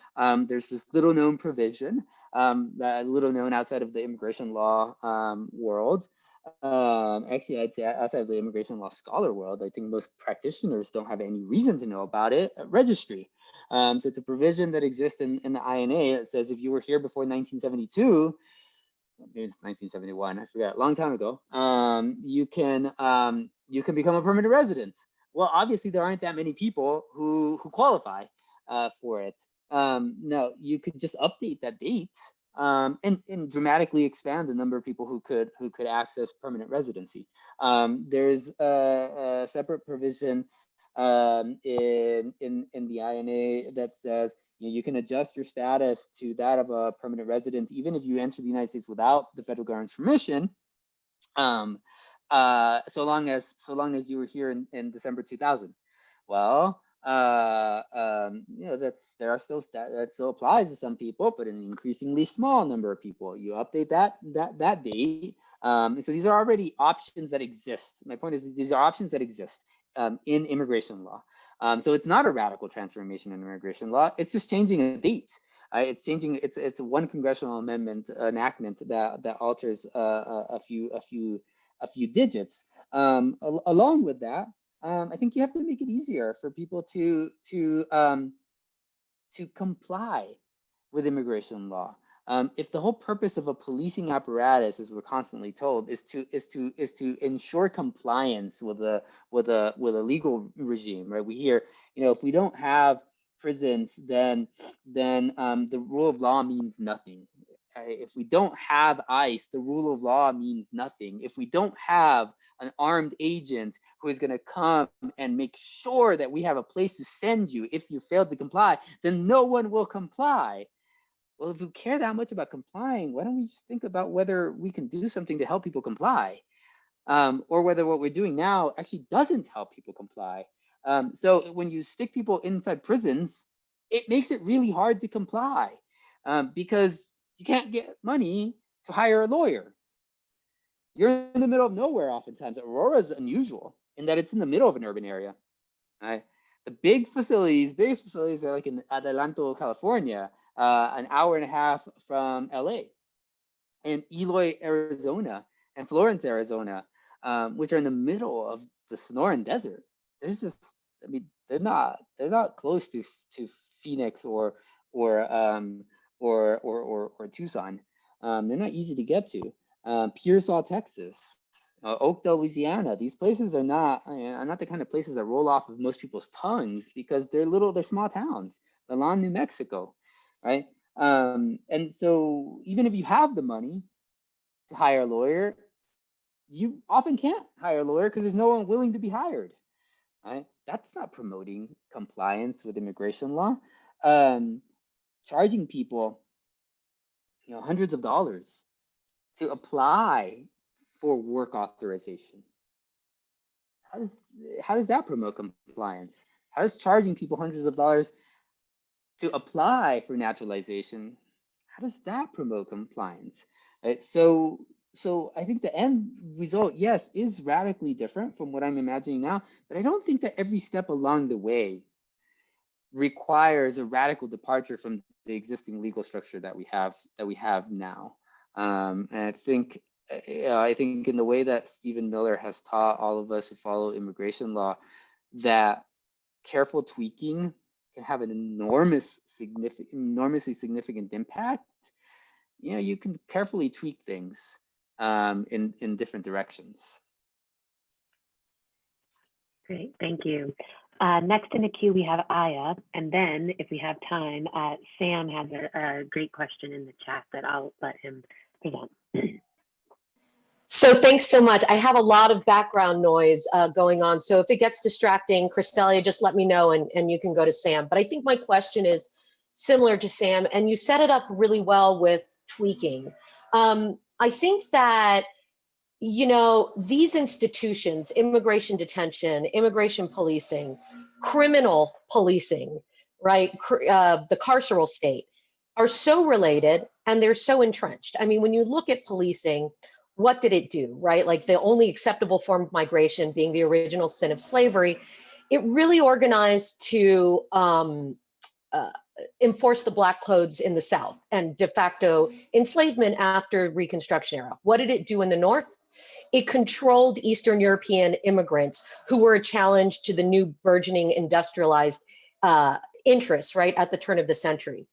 there's this little known provision, little known outside of the immigration law world. Actually, I'd say outside of the immigration law scholar world, I think most practitioners don't have any reason to know about it. Registry. So it's a provision that exists in the INA that says if you were here before 1972, maybe it's 1971, I forgot, a long time ago, you can become a permanent resident. Well, obviously there aren't that many people who qualify for it. No, you could just update that date and dramatically expand the number of people who could access permanent residency. There's a separate provision in the INA that says you can adjust your status to that of a permanent resident, even if you enter the United States without the federal government's permission, so long as you were here in December 2000. Well, that still applies to some people, but an increasingly small number of people. You update that date. So these are already options that exist. My point is these are options that exist in immigration law. So it's not a radical transformation in immigration law. It's just changing a date. It's changing. It's one congressional amendment enactment that alters a few digits. Along with that, I think you have to make it easier for people to comply with immigration law. If the whole purpose of a policing apparatus, as we're constantly told, is to ensure compliance with a legal regime, right? We hear, if we don't have prisons, then the rule of law means nothing. If we don't have ICE, the rule of law means nothing. If we don't have an armed agent who is going to come and make sure that we have a place to send you if you failed to comply, then no one will comply. Well, if we care that much about complying, why don't we just think about whether we can do something to help people comply, or whether what we're doing now actually doesn't help people comply. So when you stick people inside prisons, it makes it really hard to comply, because you can't get money to hire a lawyer. You're in the middle of nowhere oftentimes. Aurora is unusual in that it's in the middle of an urban area. Right? The biggest facilities are like in Adelanto, California, an hour and a half from LA, and Eloy, Arizona, and Florence, Arizona, which are in the middle of the Sonoran Desert. There's just, they're not close to Phoenix or Tucson. They're not easy to get to. Pearsall, Texas, Oakdale, Louisiana. These places are not the kind of places that roll off of most people's tongues because they're small towns. Milan, New Mexico, right? And so even if you have the money to hire a lawyer, you often can't hire a lawyer because there's no one willing to be hired, right? That's not promoting compliance with immigration law. Charging people, hundreds of dollars to apply for work authorization. How does that promote compliance? How does charging people hundreds of dollars to apply for naturalization, how does that promote compliance? Right? So I think the end result, yes, is radically different from what I'm imagining now, but I don't think that every step along the way requires a radical departure from the existing legal structure that we have now. And I think in the way that Stephen Miller has taught all of us who follow immigration law, that careful tweaking can have an enormously significant impact. You can carefully tweak things in different directions. Great, thank you. Next in the queue, we have Aya, and then if we have time, Sam has a great question in the chat that I'll let him present. So thanks so much. I have a lot of background noise going on. So if it gets distracting, Cristelia, just let me know and you can go to Sam. But I think my question is similar to Sam, and you set it up really well with tweaking. I think that, these institutions, immigration detention, immigration policing, criminal policing, right, the carceral state, are so related and they're so entrenched. I mean, when you look at policing, what did it do, right? Like the only acceptable form of migration being the original sin of slavery, it really organized to enforce the Black codes in the South and de facto enslavement after Reconstruction era. What did it do in the North? It controlled Eastern European immigrants who were a challenge to the new burgeoning industrialized interests, right, at the turn of the century.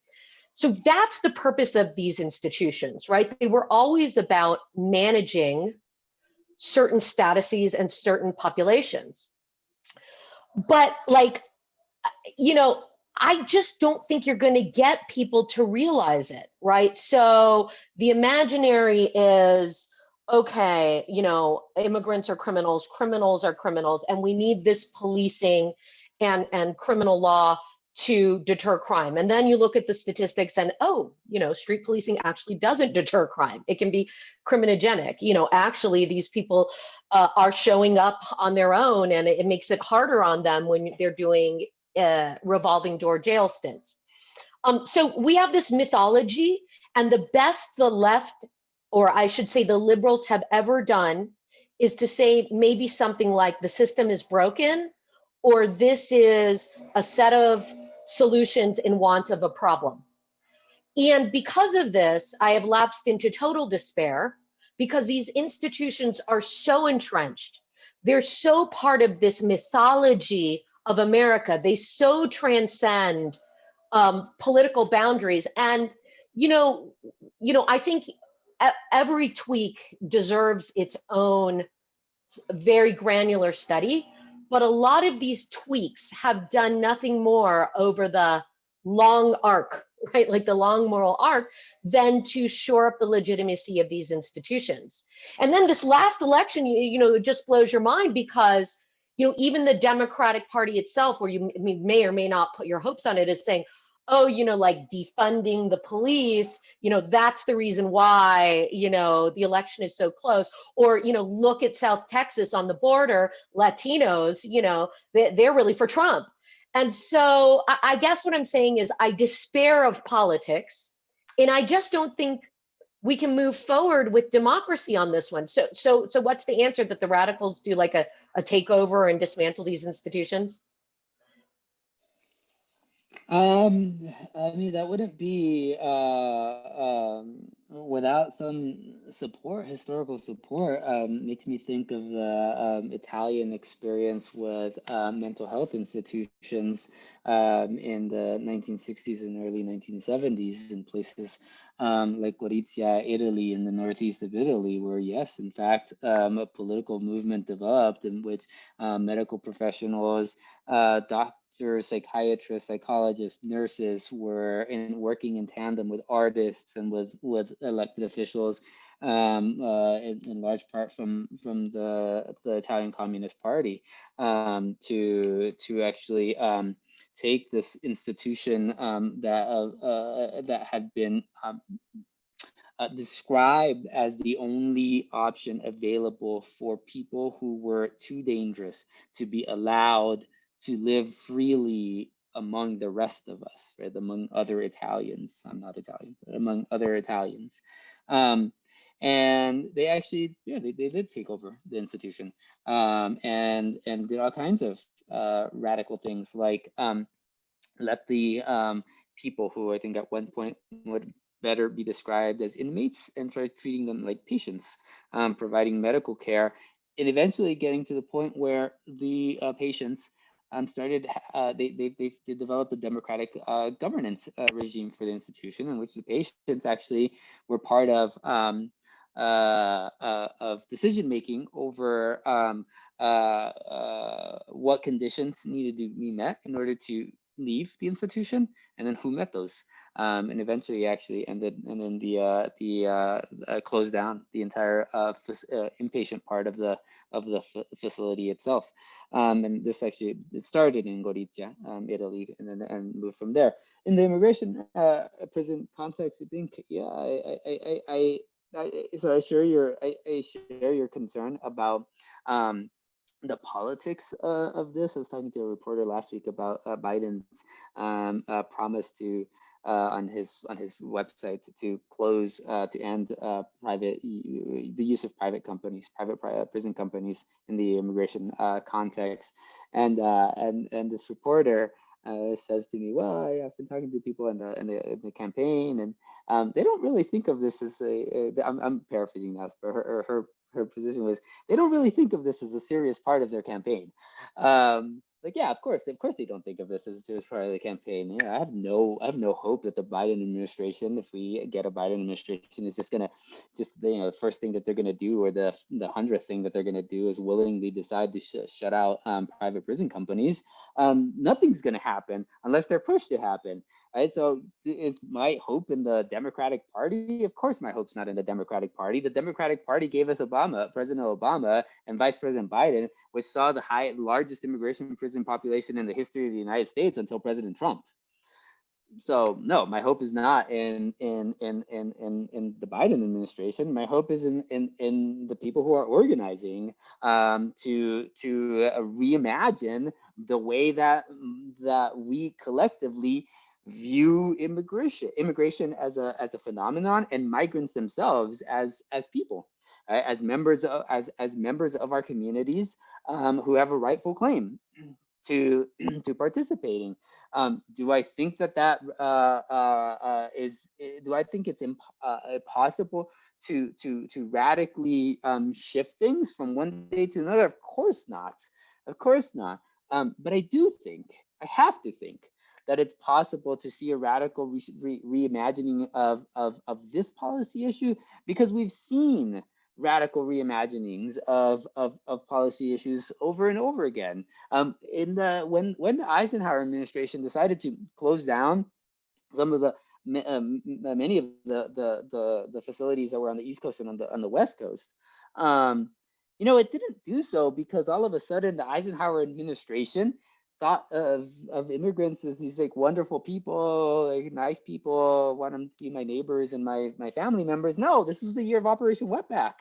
So that's the purpose of these institutions, right? They were always about managing certain statuses and certain populations. But I just don't think you're going to get people to realize it, right? So the imaginary is, okay, immigrants are criminals, criminals are criminals, and we need this policing and criminal law to deter crime. And then you look at the statistics and, street policing actually doesn't deter crime. It can be criminogenic. Actually, these people are showing up on their own, and it makes it harder on them when they're doing revolving door jail stints. So we have this mythology, and the best the left, or I should say the liberals, have ever done is to say maybe something like the system is broken, or this is a set of solutions in want of a problem. And because of this, I have lapsed into total despair because these institutions are so entrenched. They're so part of this mythology of America. They so transcend political boundaries. And, you know, I think every tweak deserves its own very granular study, but a lot of these tweaks have done nothing more over the long arc, right? Like the long moral arc, than to shore up the legitimacy of these institutions. And then this last election, it just blows your mind because, even the Democratic Party itself, where you may or may not put your hopes on it, is saying, oh, like defunding the police, that's the reason why, the election is so close. Or, look at South Texas on the border, Latinos, they're really for Trump. And so I guess what I'm saying is I despair of politics, and I just don't think we can move forward with democracy on this one. So what's the answer, that the radicals do like a takeover and dismantle these institutions? I mean, that wouldn't be without some support, historical support. Makes me think of the Italian experience with mental health institutions in the 1960s and early 1970s in places like Gorizia, Italy, in the northeast of Italy, where yes, in fact, a political movement developed in which medical professionals, doctors, psychiatrists, psychologists, nurses were working in tandem with artists and with elected officials, in large part from the Italian Communist Party, to actually take this institution that had been described as the only option available for people who were too dangerous to be allowed to live freely among the rest of us, right? Among other Italians. I'm not Italian, but among other Italians. And they actually, they did take over the institution, and did all kinds of radical things, like let the people who I think at one point would better be described as inmates and start treating them like patients, providing medical care, and eventually getting to the point where the patients started, they developed a democratic governance regime for the institution, in which the patients actually were part of decision making over what conditions needed to be met in order to leave the institution, and then who met those. And eventually actually ended, and then the closed down the entire inpatient part of the facility itself. And this actually, it started in Gorizia, Italy, and then moved from there. In the immigration prison context, I think, yeah, I share your concern about the politics of this. I was talking to a reporter last week about Biden's promise to on his website to close to end the use of private companies, private prison companies in the immigration context, and this reporter says to me, well, I've been talking to people in the campaign, and they don't really think of this as I'm paraphrasing that, but her position was, they don't really think of this as a serious part of their campaign. Like, yeah, of course they don't think of this as a serious part of the campaign. Yeah, I have no hope that the Biden administration, if we get a Biden administration, is the first thing that they're gonna do, or the 100th thing that they're gonna do, is willingly decide to shut out private prison companies. Nothing's gonna happen unless they're pushed to happen. Right, so is my hope in the Democratic Party? Of course my hope's not in the Democratic Party. The Democratic Party gave us President Obama and Vice President Biden, which saw the largest immigration prison population in the history of the United States until President Trump. So no, my hope is not in the Biden administration. My hope is in the people who are organizing to reimagine the way that we collectively view immigration as a phenomenon, and migrants themselves as people, right? as members of our communities, who have a rightful claim to participating. Do I think that do I think it's possible to radically shift things from one day to another? Of course not. But I do think, I have to think, that it's possible to see a radical reimagining of this policy issue, because we've seen radical reimaginings of policy issues over and over again. When the Eisenhower administration decided to close down some of the many of the facilities that were on the East Coast and on the West Coast, you know, it didn't do so because all of a sudden the Eisenhower administration thought of immigrants as these like wonderful people, like nice people, want them to be my neighbors and my family members. No, this was the year of Operation Wetback.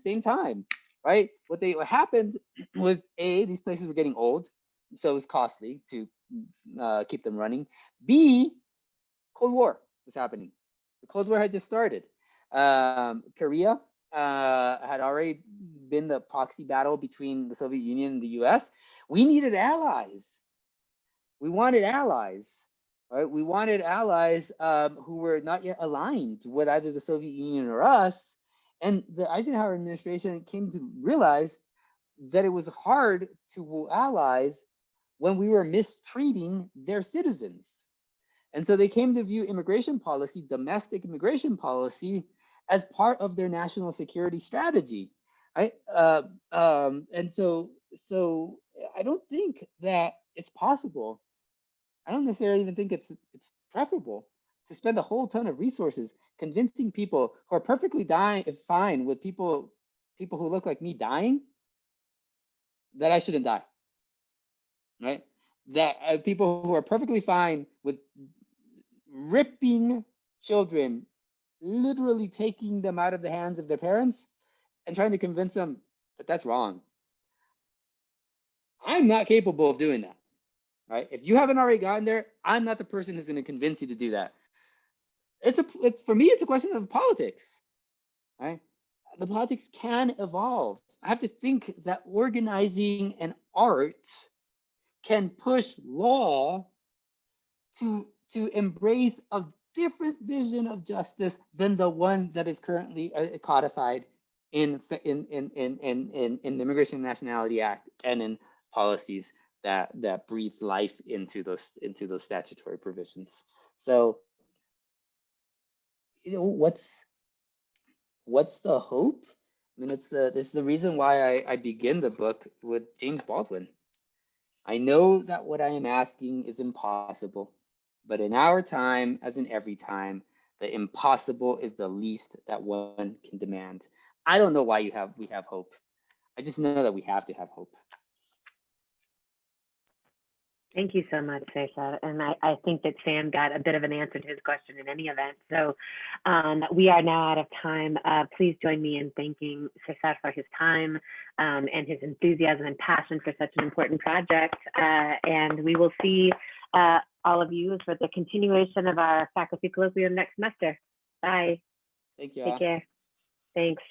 Same time, right? What happened was these places were getting old, so it was costly to keep them running. B, Cold War was happening. The Cold War had just started. Korea had already been the proxy battle between the Soviet Union and the US. We needed allies. We wanted allies, right? We wanted allies who were not yet aligned with either the Soviet Union or us. And the Eisenhower administration came to realize that it was hard to woo allies when we were mistreating their citizens. And so they came to view immigration policy, domestic immigration policy, as part of their national security strategy, right? And so I don't think that it's possible. I don't necessarily even think it's preferable to spend a whole ton of resources convincing people who are perfectly fine with people who look like me dying, that I shouldn't die, right? That people who are perfectly fine with ripping children, literally taking them out of the hands of their parents and trying to convince them that that's wrong. I'm not capable of doing that, right? If you haven't already gotten there, I'm not the person who's going to convince you to do that. It's for me, it's a question of politics, right? The politics can evolve. I have to think that organizing and art can push law to embrace a different vision of justice than the one that is currently codified in the Immigration and Nationality Act and in policies that breathe life into those statutory provisions. So, you know, what's the hope? I mean, it's the reason why I begin the book with James Baldwin. I know that what I am asking is impossible, but in our time, as in every time, the impossible is the least that one can demand. I don't know why we have hope. I just know that we have to have hope. Thank you so much, Cesar. And I think that Sam got a bit of an answer to his question in any event. So we are now out of time. Please join me in thanking Cesar for his time and his enthusiasm and passion for such an important project. And we will see all of you for the continuation of our faculty colloquium next semester. Bye. Thank you. Take care. Thanks.